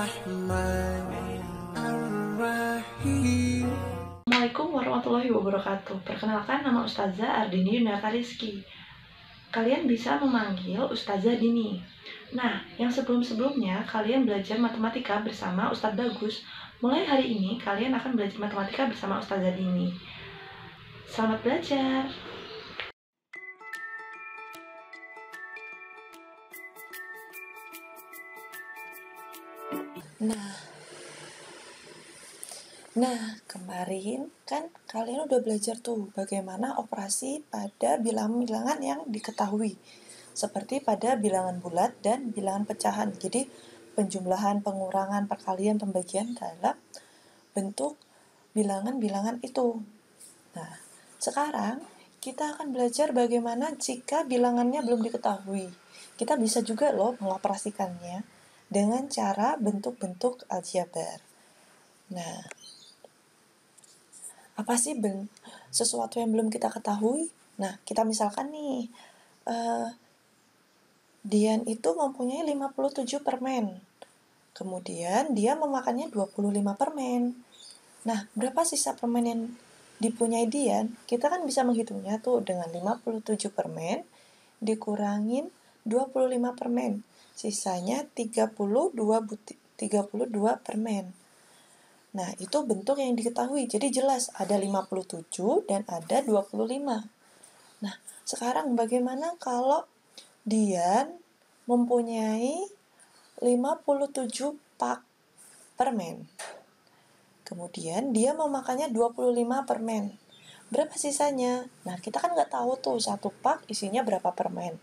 Bismillahirrahmanirrahim. Assalamualaikum warahmatullahi wabarakatuh. Perkenalkan, nama Ustazah Ardini Yunarta Rizky. Kalian bisa memanggil Ustazah Dini. Nah, yang sebelum-sebelumnya kalian belajar matematika bersama Ustadz Bagus. Mulai hari ini kalian akan belajar matematika bersama Ustazah Dini. Selamat belajar. Nah, kemarin kan kalian udah belajar tuh bagaimana operasi pada bilangan-bilangan yang diketahui. Seperti pada bilangan bulat dan bilangan pecahan. Jadi, penjumlahan, pengurangan, perkalian, pembagian dalam bentuk bilangan-bilangan itu. Nah, sekarang kita akan belajar bagaimana jika bilangannya belum diketahui. Kita bisa juga loh mengoperasikannya dengan cara bentuk-bentuk aljabar. Nah, apa sih sesuatu yang belum kita ketahui? Nah, kita misalkan nih, Dian itu mempunyai 57 permen. Kemudian dia memakannya 25 permen. Nah, berapa sisa permen yang dipunyai Dian? Kita kan bisa menghitungnya tuh dengan 57 permen dikurangin 25 permen. Sisanya 32 permen. Nah, itu bentuk yang diketahui. Jadi jelas ada 57 dan ada 25. Nah, sekarang bagaimana kalau Dian mempunyai 57 pak permen. Kemudian dia memakannya 25 permen. Berapa sisanya? Nah, kita kan nggak tahu tuh satu pak isinya berapa permen.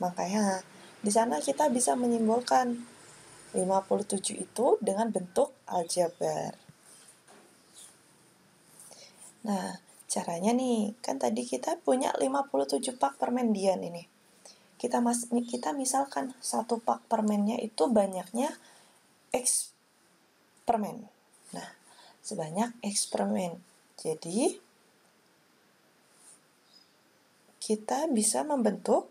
Makanya di sana kita bisa menyimbolkan 57 itu dengan bentuk aljabar. Nah, caranya nih, kan tadi kita punya 57 pak permen Dian ini. Kita misalkan satu pak permennya itu banyaknya X permen. Nah, sebanyak X permen. Jadi, kita bisa membentuk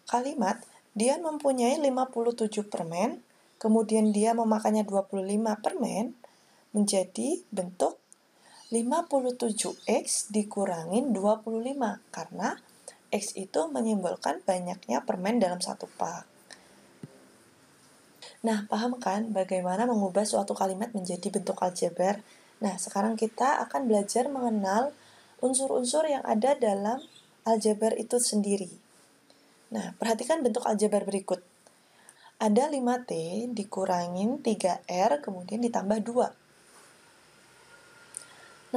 kalimat Dian mempunyai 57 permen, kemudian dia memakannya 25 permen, menjadi bentuk 57X dikurangin 25, karena X itu menyimbolkan banyaknya permen dalam satu pak. Nah, paham kan bagaimana mengubah suatu kalimat menjadi bentuk aljabar? Nah, sekarang kita akan belajar mengenal unsur-unsur yang ada dalam aljabar itu sendiri. Nah, perhatikan bentuk aljabar berikut. Ada 5T dikurangin 3R kemudian ditambah 2.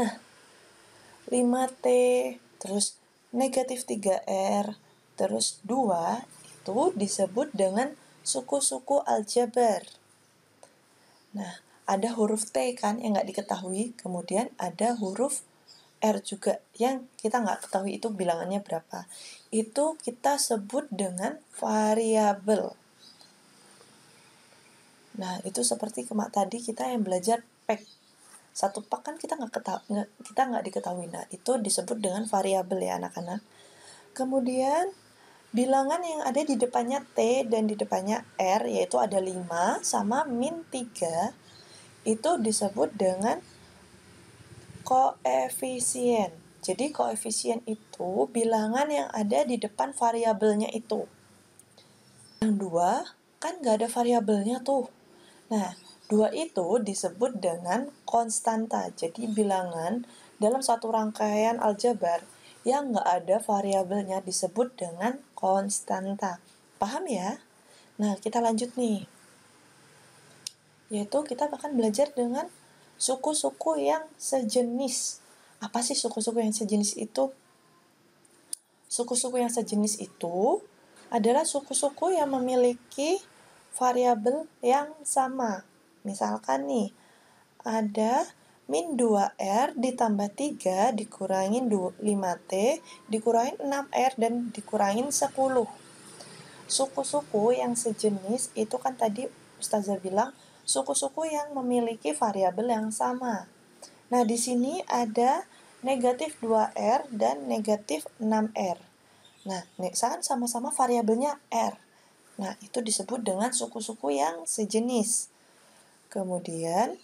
Nah, 5T terus negatif 3R terus 2 itu disebut dengan suku-suku aljabar. Nah, ada huruf T kan yang nggak diketahui, kemudian ada huruf R juga yang kita nggak ketahui itu bilangannya berapa. Itu kita sebut dengan variabel. Nah, itu seperti tadi kita yang belajar pak. Satu pak kan kita nggak diketahui. Nah, itu disebut dengan variabel ya anak-anak. Kemudian bilangan yang ada di depannya T dan di depannya R, yaitu ada 5 sama min 3, itu disebut dengan koefisien. Jadi koefisien itu bilangan yang ada di depan variabelnya itu. Yang 2 kan nggak ada variabelnya tuh. Nah, 2 itu disebut dengan konstanta. Jadi bilangan dalam satu rangkaian aljabar yang nggak ada variabelnya disebut dengan konstanta. Paham ya? Nah, kita lanjut nih. Yaitu kita akan belajar dengan suku-suku yang sejenis. Apa sih suku-suku yang sejenis itu? Suku-suku yang sejenis itu adalah suku-suku yang memiliki variabel yang sama. Misalkan nih, ada min 2R ditambah 3 dikurangin 5T dikurangin 6R dan dikurangin 10. Suku-suku yang sejenis itu kan tadi Ustazah bilang suku-suku yang memiliki variabel yang sama. Nah, di sini ada negatif 2R dan negatif 6R. Nah, sama-sama variabelnya R. Nah, itu disebut dengan suku-suku yang sejenis. Kemudian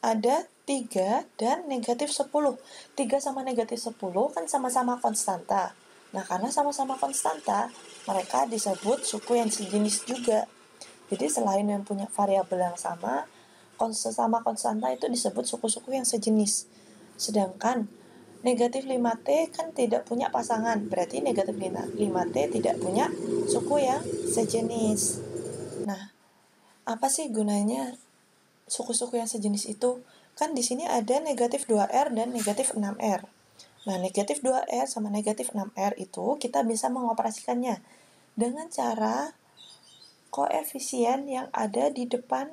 ada 3 dan negatif 10. 3 sama negatif 10 kan sama-sama konstanta. Nah, karena sama-sama konstanta, mereka disebut suku yang sejenis juga. Jadi selain yang punya variabel yang sama, sesama konstanta itu disebut suku-suku yang sejenis. Sedangkan negatif 5T kan tidak punya pasangan, berarti negatif 5T tidak punya suku yang sejenis. Nah, apa sih gunanya suku-suku yang sejenis itu? Kan di sini ada negatif 2R dan negatif 6R. Nah, negatif 2R sama negatif 6R itu kita bisa mengoperasikannya dengan cara koefisien yang ada di depan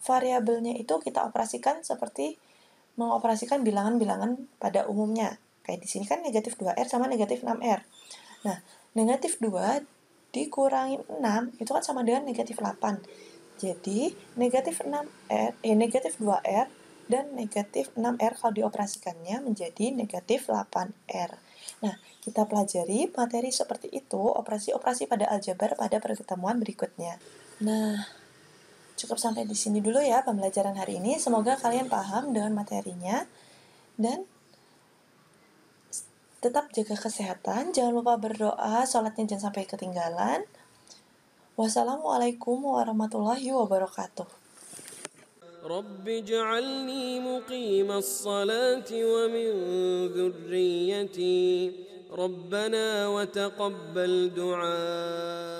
variabelnya itu kita operasikan seperti mengoperasikan bilangan-bilangan pada umumnya. Kayak di sini kan negatif 2R sama negatif 6R. Nah, negatif 2 dikurangi 6 itu kan sama dengan negatif 8. Jadi, negatif 2R dan negatif 6R kalau dioperasikannya menjadi negatif 8R. Nah, kita pelajari materi seperti itu, operasi-operasi pada aljabar pada pertemuan berikutnya. Nah, cukup sampai di sini dulu ya pembelajaran hari ini. Semoga kalian paham dengan materinya dan tetap jaga kesehatan. Jangan lupa berdoa, sholatnya jangan sampai ketinggalan. Wassalamualaikum warahmatullahi wabarakatuh. رب اجعلني مقيم الصلاة ومن ذريتي ربنا وتقبل دعاء